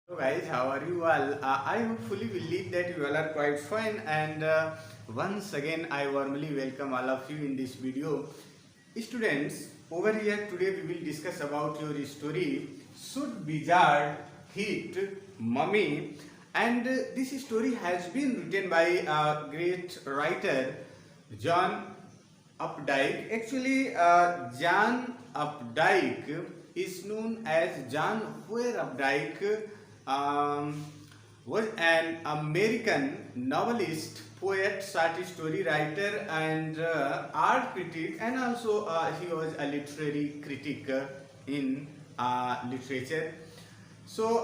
Hello guys, how are you all? I hopefully believe that you all are quite fine, and once again I warmly welcome all of you in this video. Students, over here today we will discuss about your story Should Wizard Hit Mummy? And this story has been written by a great writer John Updike. Actually, John Updike is known as John Ware Updike. Was an American novelist, poet, short story writer, and art critic, and also he was a literary critic in literature. So,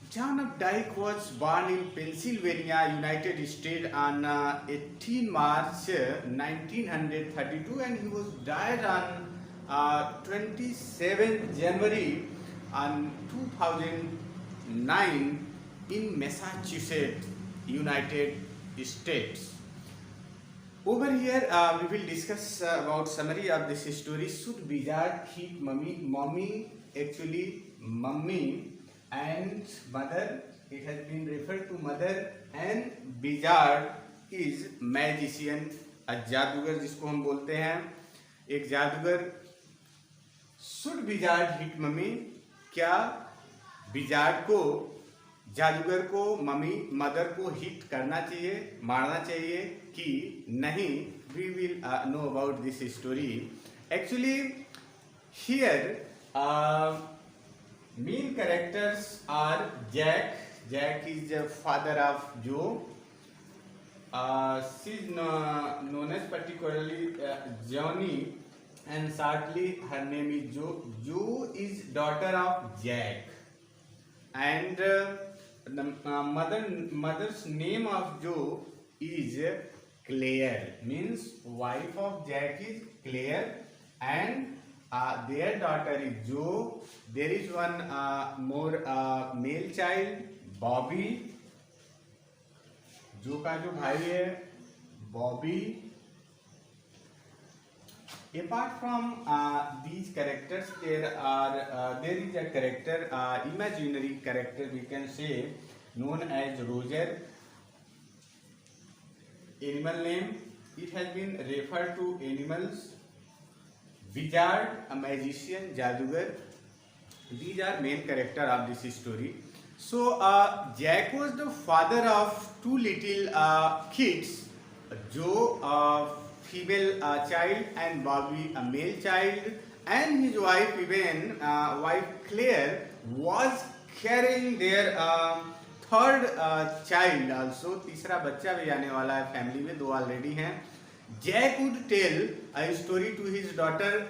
John Updike was born in Pennsylvania, United States on 18 March 1932, and he was died on 27 January on 2009 in Massachusetts, United States. Over here, we will discuss about summary of this story. Should Wizard Hit Mummy? Mommy, actually, mummy and mother. It has been referred to mother, and Wizard is magician, a जादूगर जिसको हम बोलते हैं, एक जादूगर. Should Wizard hit mummy? क्या wizard को, जादूगर को, मम्मी मदर को हिट करना चाहिए, मारना चाहिए कि नहीं? We will know about this story. Actually here main characters are Jack. Jack is the father of Jo. She is known as particularly Johnny, and shortly her name is Jo. Jo is daughter of Jack, and the mother's name of Jo is Claire, means wife of Jack is Claire, and their daughter is Jo. There is one more male child, Bobby. जो का जो भाई है Bobby. Apart from these characters, there is a character, imaginary character we can say, known as Roger. Animal name, it has been referred to animals. Wizard, a magician, जादूगर. These are main character of this story. So Jack was the father of two little kids, Joe, female child, and Bobby, a male child, and his wife, even wife Claire, was carrying their third child also. तीसरा बच्चा भी आने वाला है family में, दो already हैं. Jack would tell a story to his daughter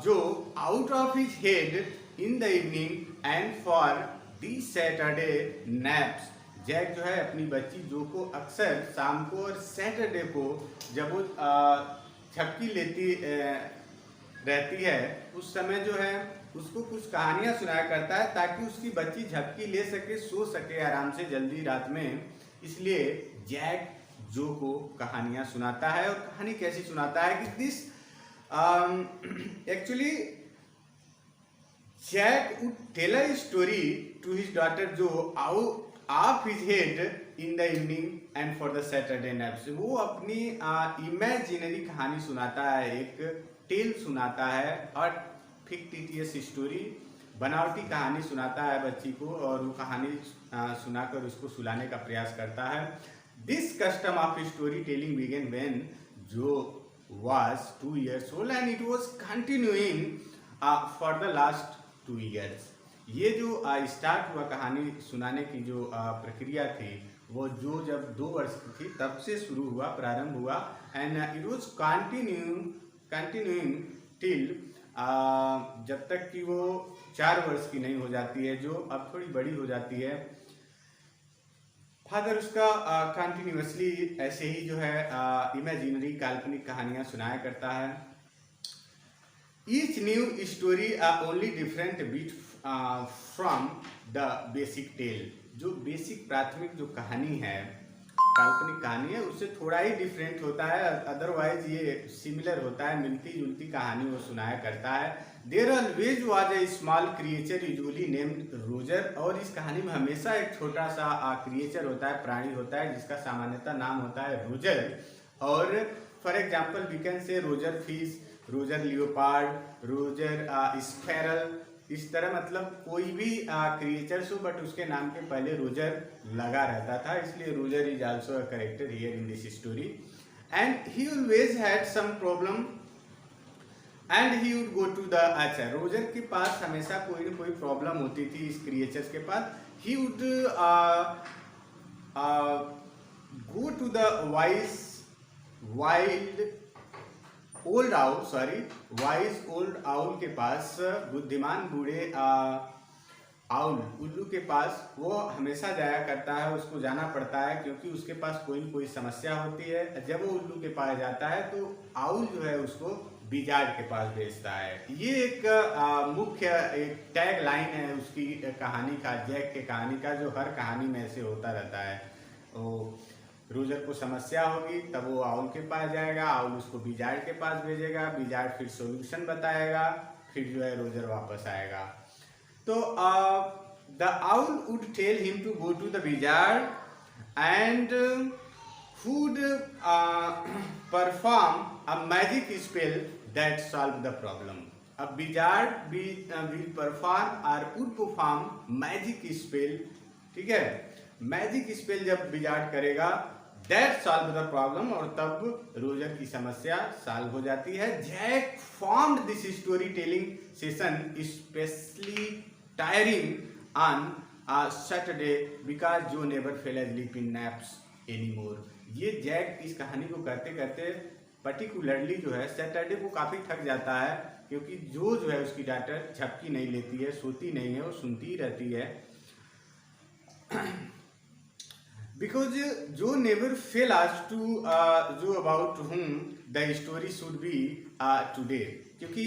Joe out of his head in the evening and for these Saturday naps. Jack जो है अपनी बच्ची जो को अक्सर शाम को और सैटरडे को जब वो झपकी लेती रहती है, उस समय जो है उसको कुछ कहानियां सुनाया करता है ताकि उसकी बच्ची झपकी ले सके, सो सके आराम से जल्दी रात में. इसलिए जैक जो को कहानियां सुनाता है. और कहानी कैसी सुनाता है कि this actually Jack would tell a story to his daughter Joe out of his head in the evening and for the Saturday naps. वो अपनी इमेजिनरी कहानी सुनाता है, एक टेल सुनाता है, और फिक्टिशियस स्टोरी, बनावटी कहानी सुनाता है बच्ची को, और वो कहानी सुनाकर उसको सुलाने का प्रयास करता है. This custom of story telling began when Joe was 2 years old and it was continuing for the last 2 years. ये जो स्टार्ट हुआ कहानी सुनाने की जो प्रक्रिया थी, वो जो जब 2 वर्ष की थी तब से शुरू हुआ, प्रारंभ हुआ, and it was continuing till जब तक कि वो 4 वर्ष की नहीं हो जाती है, जो अब थोड़ी बड़ी हो जाती है. फादर उसका कंटिन्यूअसली ऐसे ही जो है इमेजिनरी काल्पनिक कहानियां सुनाया करता है. Each new story only different bit from the basic tale. जो बेसिक प्राथमिक जो कहानी है, काल्पनिक कहानी है, उससे थोड़ा ही डिफरेंट होता है. अदरवाइज ये सिमिलर होता है, मिलती जुलती कहानी वो सुनाया करता है. There always was a small creature usually named Roger. और इस कहानी में हमेशा एक छोटा सा क्रिएचर होता है, प्राणी होता है, जिसका सामान्यतः नाम होता है रोजर। और for example we can say Roger fish, Roger leopard, Roger sparrow. इस तरह मतलब कोई भी क्रिएचर्स हो बट उसके नाम के पहले रोजर लगा रहता था, इसलिए Roger is also a character here in this story. And he always had some problem and he would go to the, अच्छा, रोजर के पास हमेशा कोई ना कोई प्रॉब्लम होती थी इस क्रिएचर्स के पास। He would go to the wise old owl के पास, बुद्धिमान बूढ़े आउल उल्लू के पास वो हमेशा जाया करता है, उसको जाना पड़ता है क्योंकि उसके पास कोई न कोई समस्या होती है। जब वो उल्लू के पास जाता है तो आउल जो है उसको विजार्ड के पास भेजता है। ये एक मुख्य एक टैग लाइन है उसकी कहानी का, जैक के कहानी का, जो हर कहानी में ऐसे होता रहता है। तो रोजर को समस्या होगी तब वो आउल के पास जाएगा, आउल उसको विजार्ड के पास भेजेगा, विजार्ड फिर सॉल्यूशन बताएगा, फिर जो है रोजर वापस आएगा। तो the owl would tell him to go to the wizard and would perform a magic spell that solve the problem. A wizard will perform or would perform magic spell, ठीक है, magic spell जब wizard करेगा that solve the problem, और तब Roger की समस्या solve हो जाती है। Jack formed this storytelling session especially tiring on a Saturday because Joe never fell asleep in naps anymore। ये जैक इस कहानी को करते करते पर्टिकुलरली जो है सैटरडे को काफ़ी थक जाता है, क्योंकि जो है उसकी डॉटर झपकी नहीं लेती है, सोती नहीं है, वो सुनती ही रहती है। बिकॉज जो नेवर फेल आज टू जो about whom the story should be today, क्योंकि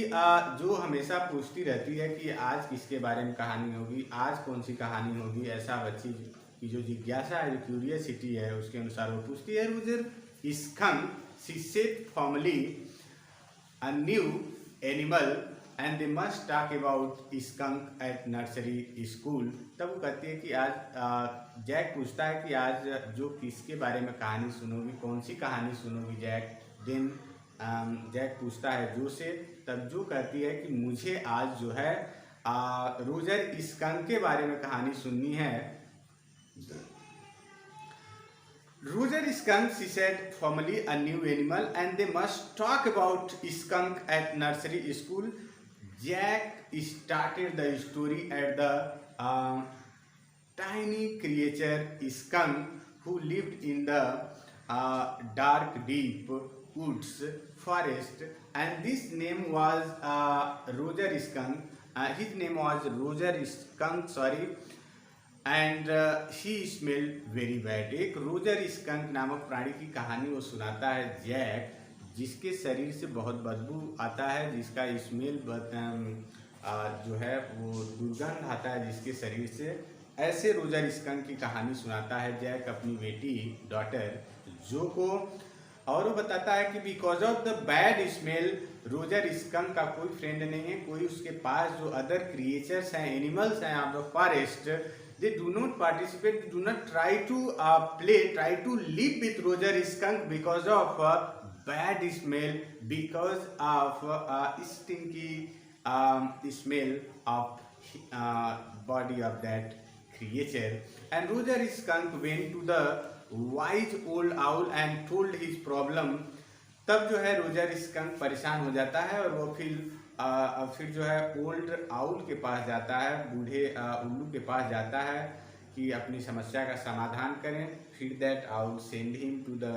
जो हमेशा पूछती रहती है कि आज किसके बारे में कहानी होगी, आज कौन सी कहानी होगी, ऐसा बच्ची की जो जिज्ञासा है, जो क्यूरियसिटी है, उसके अनुसार वो पूछती है। Roger skunk, she said formally, a new animal and they must talk about skunk at nursery school। तब वो कहती है कि आज जैक पूछता है कि आज जो किसके बारे में कहानी सुनोगी, कौन सी कहानी सुनोगी जैक। देन जैक पूछता है जो से, तब जो कहती है कि मुझे आज जो है रोजर स्कंक के बारे में कहानी सुननी है। Roger skunk, she said formally, a new animal and they must talk about skunk at nursery school। Jack started the story at the tiny creature skunk who lived in the dark deep woods forest, and this name was Roger skunk। His name was Roger skunk, sorry, and he smell very bad. एक Roger skunk नामक प्राणी की कहानी वो सुनाता है Jack, जिसके शरीर से बहुत बदबू आता है, जिसका स्मेल जो है वो दुर्गंध आता है जिसके शरीर से। ऐसे रोजर स्कंक की कहानी सुनाता है जैक अपनी बेटी डॉटर जो को, और वो बताता है कि because of the bad smell Roger skunk का कोई फ्रेंड नहीं है, कोई उसके पास जो अदर क्रिएचर्स हैं, एनिमल्स हैं of the forest, they do not participate, do not try to try to live with Roger skunk because of bad smell, because of stinky smell of body of that creature। And Roger skunk went to the wise old owl and told his problem। तब जो है Roger skunk परेशान हो जाता है और वो फिर जो है ओल्ड आउल के पास जाता है, बूढ़े उल्लू के पास जाता है कि अपनी समस्या का समाधान करें। फिर that owl send him to the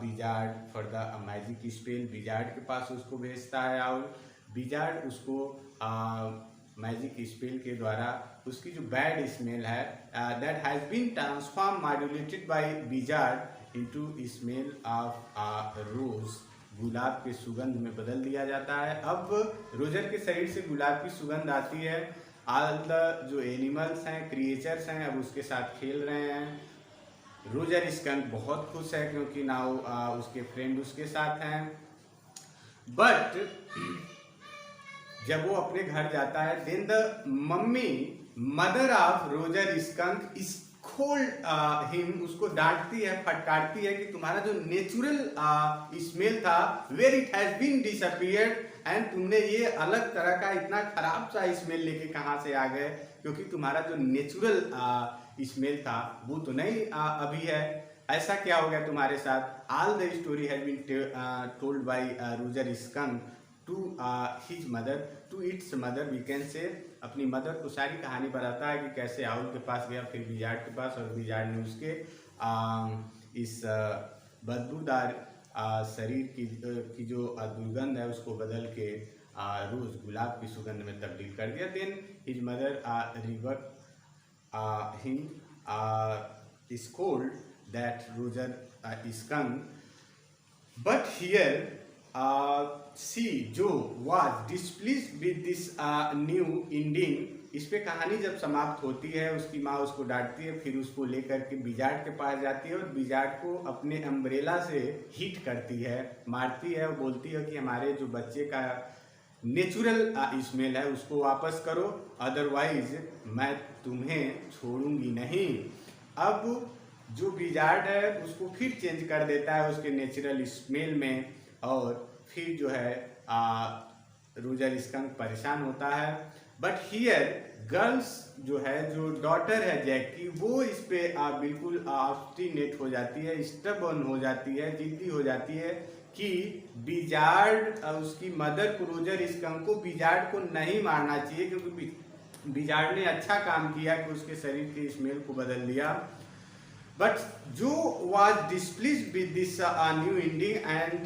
wizard for the magic spell. Wizard के पास उसको भेजता है आउल। विजार्ड उसको मैजिक स्पेल के द्वारा उसकी जो बैड स्मेल है that has been transform modulated by wizard into smell of rose, गुलाब के सुगंध में बदल दिया जाता है। अब रोजर के शरीर से गुलाब की सुगंध आती है। ऑल द जो एनिमल्स हैं, क्रिएचर्स हैं, अब उसके साथ खेल रहे हैं। रोजर स्कंक बहुत खुश है क्योंकि नाउ उसके फ्रेंड उसके साथ हैं। बट जब वो अपने घर जाता है, then the mummy mother of Roger skunk scold him, उसको डांटती है, फटकारती है कि तुम्हारा जो नेचुरल स्मेल था, where it has been disappeared, and तुमने ये अलग तरह का इतना खराब सा स्मेल लेके कहाँ से आ गए, क्योंकि तुम्हारा जो नेचुरल स्मेल था वो तो नहीं अभी है, ऐसा क्या हो गया तुम्हारे साथ। All the story has been told by Roger skunk to his mother, to its mother, we can say, अपनी मदर को सारी कहानी बताता है कि कैसे आउल के पास गया, फिर विजार्ड के पास, और विजार्ड ने उसके इस बदबूदार शरीर की जो दुर्गंध है उसको बदल के रोज गुलाब की सुगंध में तब्दील कर दिया। Then his mother rework him scold that Roger skunk, but here see Jo was displeased with this new ending. इस पे कहानी जब समाप्त होती है, उसकी माँ उसको डांटती है, फिर उसको लेकर के विजार्ड के पास जाती है और विजार्ड को अपने अम्ब्रेला से हिट करती है, मारती है और बोलती है कि हमारे जो बच्चे का नेचुरल स्मेल है उसको वापस करो, अदरवाइज मैं तुम्हें छोड़ूंगी नहीं। अब जो विजार्ड है उसको फिर चेंज कर देता है उसके नेचुरल स्मेल में, और फिर जो है रोजर स्कंक परेशान होता है। बट हियर गर्ल्स जो है, जो डॉटर है जैक की, वो इस पे बिल्कुल ऑब्स्टिनेट हो जाती है, स्टबर्न हो जाती है, जिद्दी हो जाती है कि विजार्ड उसकी मदर को, रोजर स्कंक को विजार्ड को नहीं मारना चाहिए, क्योंकि विजार्ड ने अच्छा काम किया कि उसके शरीर के स्मेल को बदल दिया। But Joe was displeased with this new ending and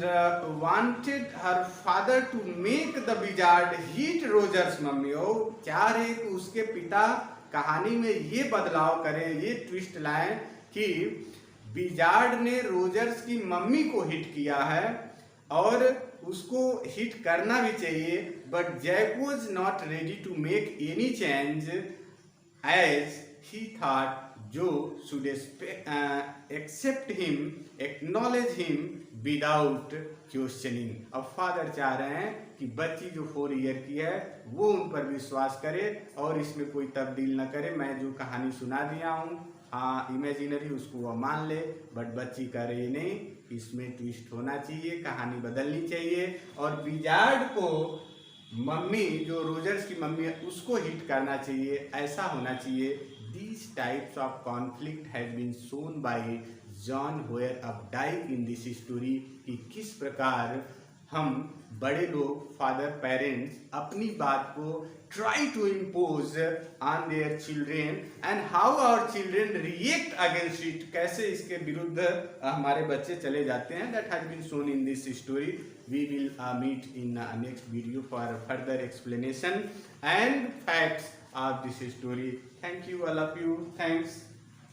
wanted her father to make the wizard hit Roger's mummy. और चाह रहे कि उसके पिता कहानी में ये बदलाव करें, ये ट्विस्ट लाएं कि विजार्ड ने रोजर्स की मम्मी को हिट किया है और उसको हिट करना भी चाहिए, but Jack was not ready to make any change as he thought Jo should accept him, acknowledge him without questioning। अब फादर चाह रहे हैं कि बच्ची जो 4 ईयर की है वो उन पर विश्वास करे और इसमें कोई तब्दील न करे। मैं जो कहानी सुना दिया हूँ, हाँ इमेजिनरी, उसको वो मान ले, बट बच्ची कह रही नहीं, इसमें ट्विस्ट होना चाहिए, कहानी बदलनी चाहिए, और विजार्ड को मम्मी, जो रोजर्स की मम्मी है, उसको हिट करना चाहिए, ऐसा होना चाहिए। These types of conflict has been shown by John Hoare Updike in this story कि किस प्रकार हम बड़े लोग, फादर पेरेंट्स, अपनी बात को try to impose on their children and how our children react against it, कैसे इसके विरुद्ध हमारे बच्चे चले जाते हैं। That has been shown in this story. We will meet in next video for further explanation and facts of this story. Thank you, all of you. Thanks.